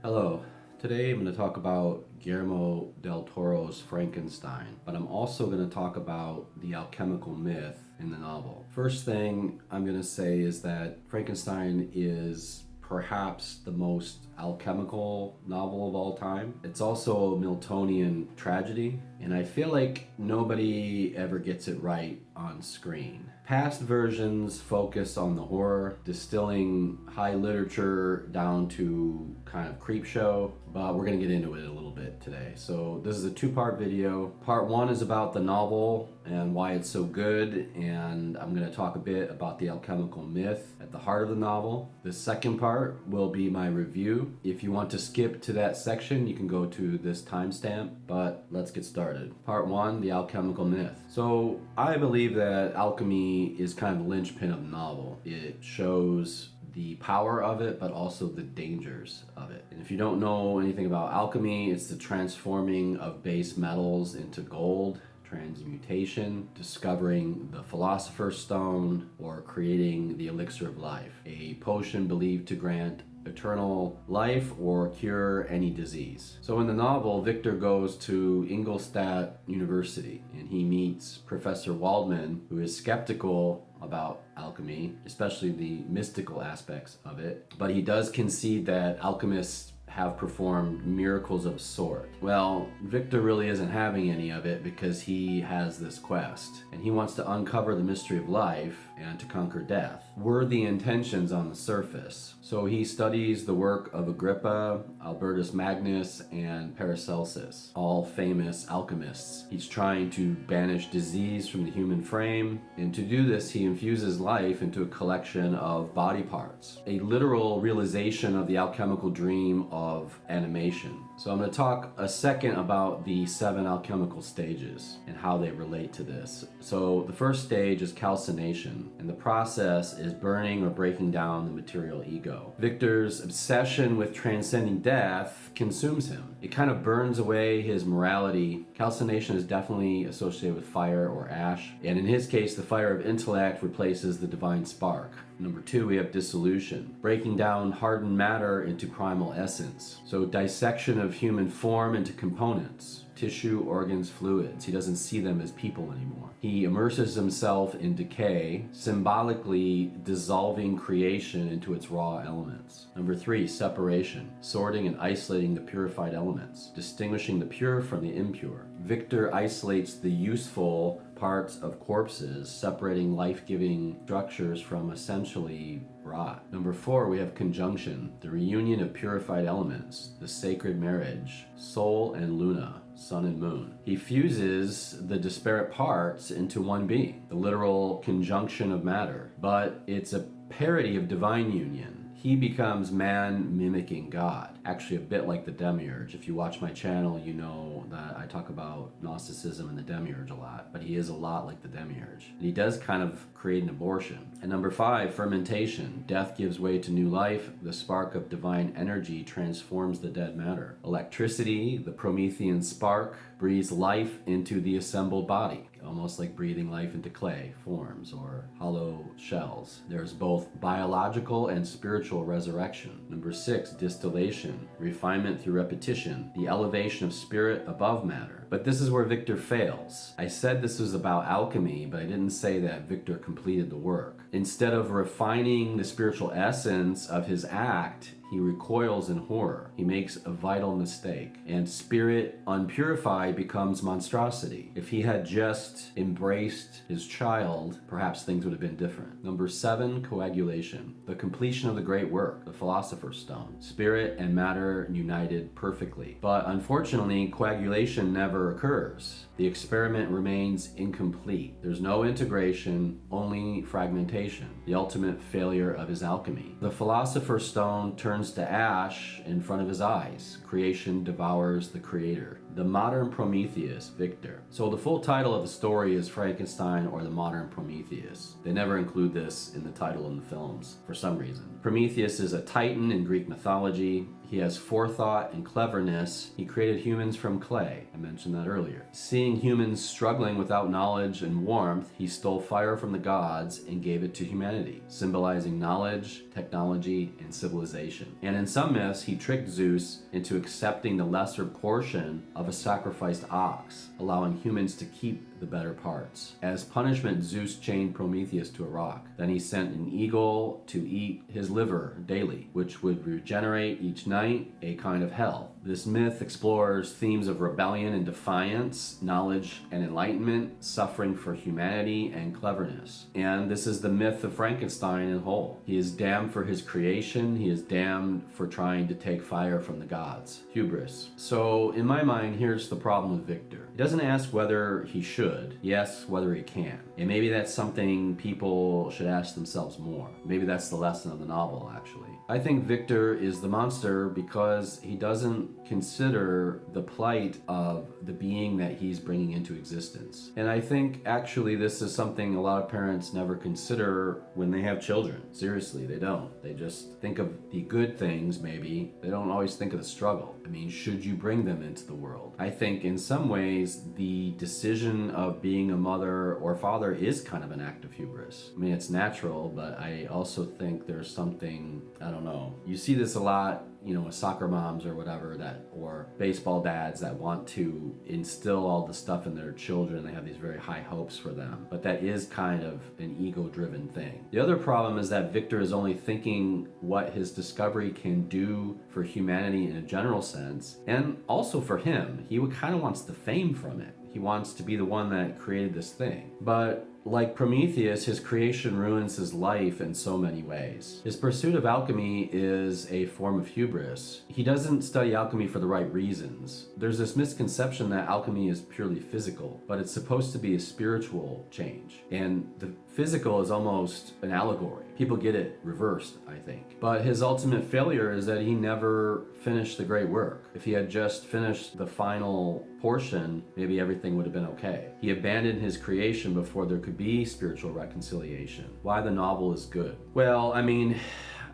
Hello. Today I'm going to talk about Guillermo del Toro's Frankenstein, but I'm also going to talk about the alchemical myth in the novel. First thing I'm going to say is that Frankenstein is perhaps the most alchemical novel of all time. It's also a Miltonian tragedy, and I feel like nobody ever gets it right on screen. Past versions focus on the horror, distilling high literature down to kind of creep show, but we're gonna get into it a little bit today. So this is a two-part video. Part one is about the novel and why it's so good, and I'm gonna talk a bit about the alchemical myth at the heart of the novel. The second part will be my review. If you want to skip to that section, you can go to this timestamp, but let's get started. Part one, the alchemical myth. So I believe that alchemy is kind of the linchpin of the novel. It shows the power of it, but also the dangers of it. And if you don't know anything about alchemy, it's the transforming of base metals into gold, transmutation, discovering the Philosopher's Stone, or creating the elixir of life, a potion believed to grant eternal life or cure any disease. So in the novel, Victor goes to Ingolstadt University and he meets Professor Waldman, who is skeptical about alchemy, especially the mystical aspects of it, but he does concede that alchemists have performed miracles of sort. Well, Victor really isn't having any of it because he has this quest and he wants to uncover the mystery of life and to conquer death. Worthy intentions on the surface. So he studies the work of Agrippa, Albertus Magnus, and Paracelsus, all famous alchemists. He's trying to banish disease from the human frame, and to do this he infuses life into a collection of body parts, a literal realization of the alchemical dream of animation. So I'm going to talk a second about the 7 alchemical stages and how they relate to this. So the first stage is calcination, and the process is burning or breaking down the material ego. Victor's obsession with transcending death consumes him. It kind of burns away his morality. Calcination is definitely associated with fire or ash, and in his case, the fire of intellect replaces the divine spark. Number 2, we have dissolution, breaking down hardened matter into primal essence. So dissection of human form into components, tissue, organs, fluids. He doesn't see them as people anymore. He immerses himself in decay, symbolically dissolving creation into its raw elements. Number 3, separation, sorting and isolating the purified elements, distinguishing the pure from the impure. Victor isolates the useful parts of corpses, separating life-giving structures from essentially rot. Number 4, we have conjunction, the reunion of purified elements, the sacred marriage, Sol and Luna, sun and moon. He fuses the disparate parts into one being, the literal conjunction of matter, but it's a parody of divine union. He becomes man mimicking God, actually a bit like the demiurge. If you watch my channel, you know that I talk about Gnosticism and the demiurge a lot, but he is a lot like the demiurge. And he does kind of create an abortion. And number 5, fermentation. Death gives way to new life. The spark of divine energy transforms the dead matter. Electricity, the Promethean spark, breathes life into the assembled body, almost like breathing life into clay forms or hollow shells. There's both biological and spiritual resurrection. Number 6, distillation, refinement through repetition, the elevation of spirit above matter. But this is where Victor fails. I said this was about alchemy, but I didn't say that Victor completed the work. Instead of refining the spiritual essence of his act, he recoils in horror. He makes a vital mistake, and spirit unpurified becomes monstrosity. If he had just embraced his child, perhaps things would have been different. Number 7, coagulation, the completion of the great work, the Philosopher's Stone, spirit and matter united perfectly. But unfortunately, coagulation never occurs. The experiment remains incomplete. There's no integration, only fragmentation, the ultimate failure of his alchemy. The Philosopher's Stone turns to ash in front of his eyes. Creation devours the creator. The Modern Prometheus, Victor. So the full title of the story is Frankenstein or the Modern Prometheus. They never include this in the title in the films for some reason. Prometheus is a titan in Greek mythology. He has forethought and cleverness. He created humans from clay. I mentioned that earlier. Seeing humans struggling without knowledge and warmth, he stole fire from the gods and gave it to humanity, symbolizing knowledge, technology, and civilization. And in some myths, he tricked Zeus into accepting the lesser portion of a sacrificed ox, allowing humans to keep the better parts. As punishment, Zeus chained Prometheus to a rock. Then he sent an eagle to eat his liver daily, which would regenerate each night, a kind of hell. This myth explores themes of rebellion and defiance, knowledge and enlightenment, suffering for humanity, and cleverness. And this is the myth of Frankenstein in whole. He is damned for his creation. He is damned for trying to take fire from the gods. Hubris. So in my mind, here's the problem with Victor. He doesn't ask whether he should. He asks whether he can. And maybe that's something people should ask themselves more. Maybe that's the lesson of the novel, actually. I think Victor is the monster because he doesn't consider the plight of the being that he's bringing into existence. And I think actually this is something a lot of parents never consider when they have children. Seriously, they don't. They just think of the good things, maybe. They don't always think of the struggle. I mean, should you bring them into the world? I think in some ways, the decision of being a mother or father is kind of an act of hubris. I mean, it's natural, but I also think there's something, I don't know. You see this a lot, with soccer moms or whatever or baseball dads that want to instill all the stuff in their children. They have these very high hopes for them, but that is kind of an ego-driven thing. The other problem is that Victor is only thinking what his discovery can do for humanity in a general sense, and also for him. He kind of wants the fame from it. He wants to be the one that created this thing. But like Prometheus, his creation ruins his life in so many ways. His pursuit of alchemy is a form of hubris. He doesn't study alchemy for the right reasons. There's this misconception that alchemy is purely physical, but it's supposed to be a spiritual change. And the physical is almost an allegory. People get it reversed, I think. But his ultimate failure is that he never finished the great work. If he had just finished the final portion, maybe everything would have been okay. He abandoned his creation before there could be spiritual reconciliation. Why the novel is good? Well, I mean,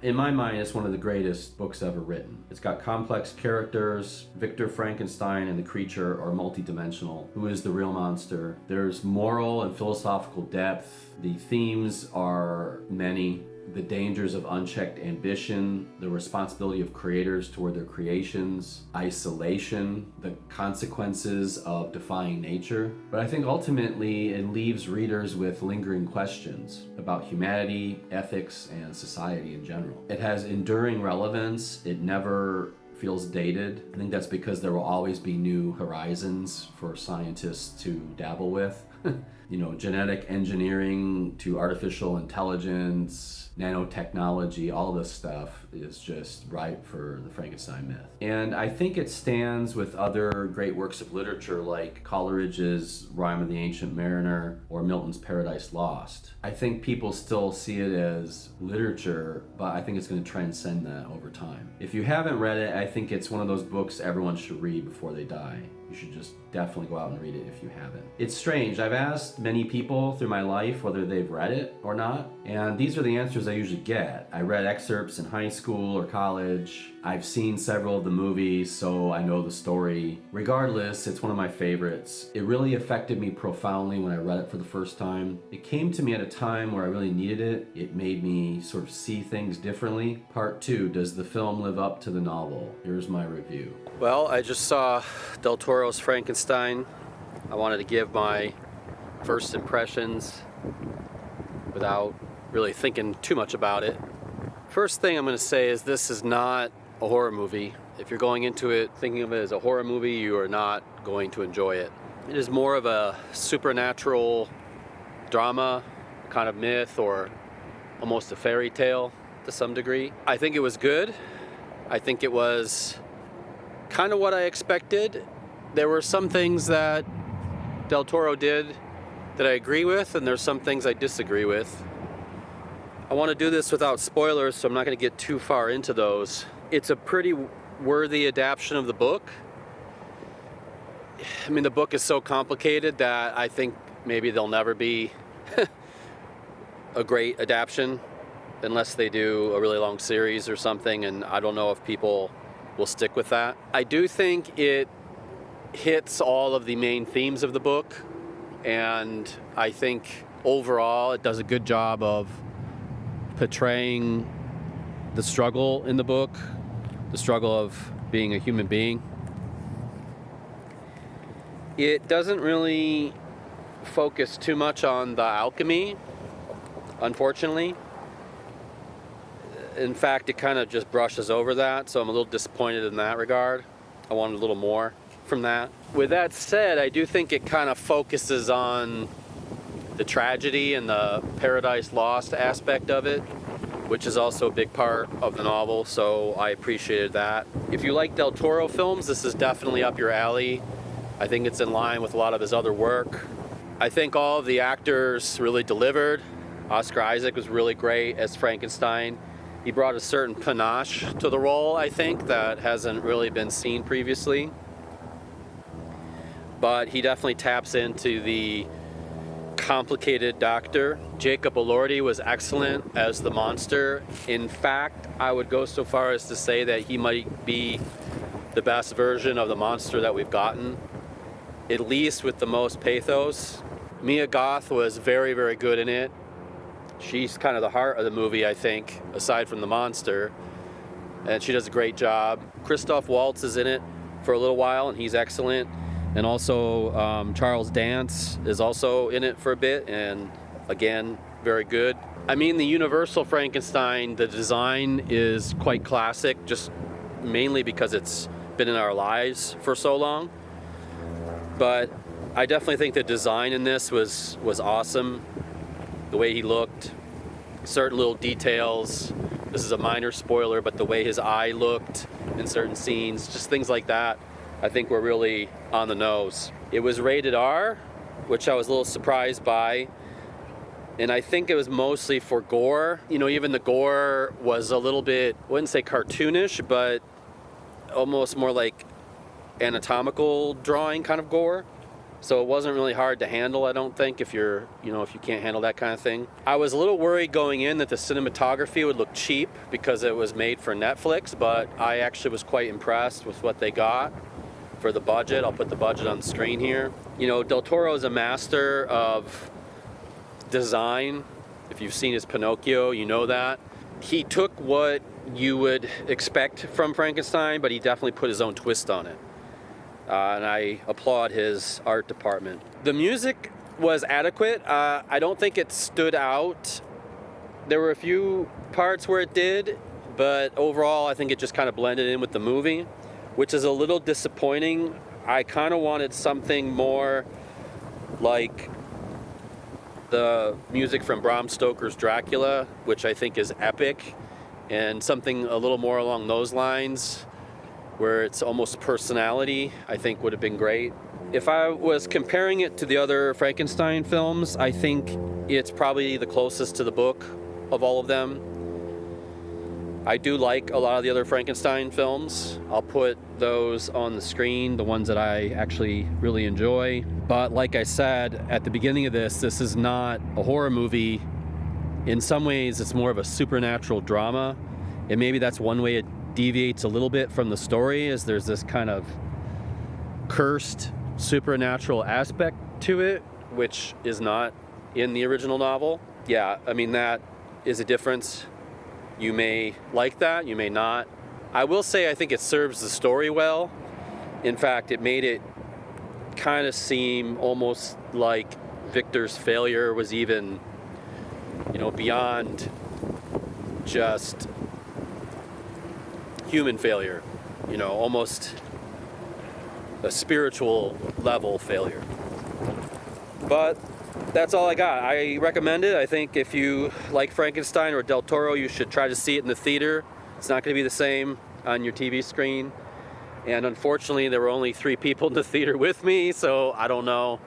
in my mind, it's one of the greatest books ever written. It's got complex characters. Victor Frankenstein and the creature are multidimensional. Who is the real monster? There's moral and philosophical depth. The themes are many. The dangers of unchecked ambition, the responsibility of creators toward their creations, isolation, the consequences of defying nature. But I think ultimately it leaves readers with lingering questions about humanity, ethics, and society in general. It has enduring relevance. It never feels dated. I think that's because there will always be new horizons for scientists to dabble with. Genetic engineering to artificial intelligence, nanotechnology, all this stuff is just ripe for the Frankenstein myth. And I think it stands with other great works of literature like Coleridge's Rime of the Ancient Mariner or Milton's Paradise Lost. I think people still see it as literature, but I think it's going to transcend that over time. If you haven't read it, I think it's one of those books everyone should read before they die. You should just definitely go out and read it if you haven't. It's strange. I've asked many people through my life whether they've read it or not, and these are the answers I usually get. I read excerpts in high school or college. I've seen several of the movies, so I know the story. Regardless, it's one of my favorites. It really affected me profoundly when I read it for the first time. It came to me at a time where I really needed it. It made me sort of see things differently. Part 2, does the film live up to the novel? Here's my review. Well, I just saw Del Toro's Frankenstein. I wanted to give my first impressions without really thinking too much about it. First thing I'm going to say is this is not a horror movie. If you're going into it thinking of it as a horror movie, you are not going to enjoy it. It is more of a supernatural drama, kind of myth, or almost a fairy tale to some degree. I think it was good. I think it was kind of what I expected. There were some things that Del Toro did that I agree with, and there's some things I disagree with. I want to do this without spoilers, so I'm not going to get too far into those. It's a pretty worthy adaptation of the book. I mean, the book is so complicated that I think maybe there'll never be a great adaptation unless they do a really long series or something, and I don't know if people will stick with that. I do think it hits all of the main themes of the book, and I think overall it does a good job of portraying the struggle in the book, the struggle of being a human being. It doesn't really focus too much on the alchemy, unfortunately. In fact, it kind of just brushes over that, so I'm a little disappointed in that regard. I wanted a little more from that. With that said, I do think it kind of focuses on the tragedy and the Paradise Lost aspect of it, which is also a big part of the novel, so I appreciated that. If you like Del Toro films, this is definitely up your alley. I think it's in line with a lot of his other work. I think all of the actors really delivered. Oscar Isaac was really great as Frankenstein. He brought a certain panache to the role, I think, that hasn't really been seen previously. But he definitely taps into the complicated doctor. Jacob Elordi was excellent as the monster. In fact, I would go so far as to say that he might be the best version of the monster that we've gotten, at least with the most pathos. Mia Goth was very, very good in it. She's kind of the heart of the movie, I think, aside from the monster. And she does a great job. Christoph Waltz is in it for a little while, and he's excellent. And also Charles Dance is also in it for a bit, and again, very good. I mean, the Universal Frankenstein, the design is quite classic, just mainly because it's been in our lives for so long. But I definitely think the design in this was awesome. The way he looked, certain little details. This is a minor spoiler, but the way his eye looked in certain scenes, just things like that, I think were really on the nose. It was rated R, which I was a little surprised by. And I think it was mostly for gore. You know, even the gore was a little bit, I wouldn't say cartoonish, but almost more like anatomical drawing kind of gore. So it wasn't really hard to handle, I don't think, if you're, if you can't handle that kind of thing. I was a little worried going in that the cinematography would look cheap because it was made for Netflix, but I actually was quite impressed with what they got for the budget. I'll put the budget on the screen here. You know, Del Toro is a master of design. If you've seen his Pinocchio, you know that. He took what you would expect from Frankenstein, but he definitely put his own twist on it. And I applaud his art department. The music was adequate. I don't think it stood out. There were a few parts where it did, but overall I think it just kind of blended in with the movie, which is a little disappointing. I kind of wanted something more like the music from Bram Stoker's Dracula, which I think is epic, and something a little more along those lines, where it's almost personality, I think would have been great. If I was comparing it to the other Frankenstein films, I think it's probably the closest to the book of all of them. I do like a lot of the other Frankenstein films. I'll put those on the screen, the ones that I actually really enjoy. But like I said at the beginning of this is not a horror movie. In some ways, it's more of a supernatural drama. And maybe that's one way it deviates a little bit from the story, is there's this kind of cursed supernatural aspect to it, which is not in the original novel. Yeah, I mean, that is a difference. You may like that, you may not. I will say I think it serves the story well. In fact, it made it kind of seem almost like Victor's failure was even, beyond just human failure, almost a spiritual level failure. But that's all I got. I recommend it. I think if you like Frankenstein or Del Toro, you should try to see it in the theater. It's not going to be the same on your TV screen. And unfortunately, there were only 3 people in the theater with me, so I don't know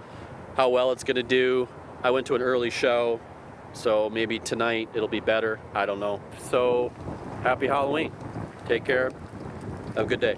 how well it's going to do. I went to an early show, so maybe tonight it'll be better. I don't know. So, happy Halloween. Take care. Have a good day.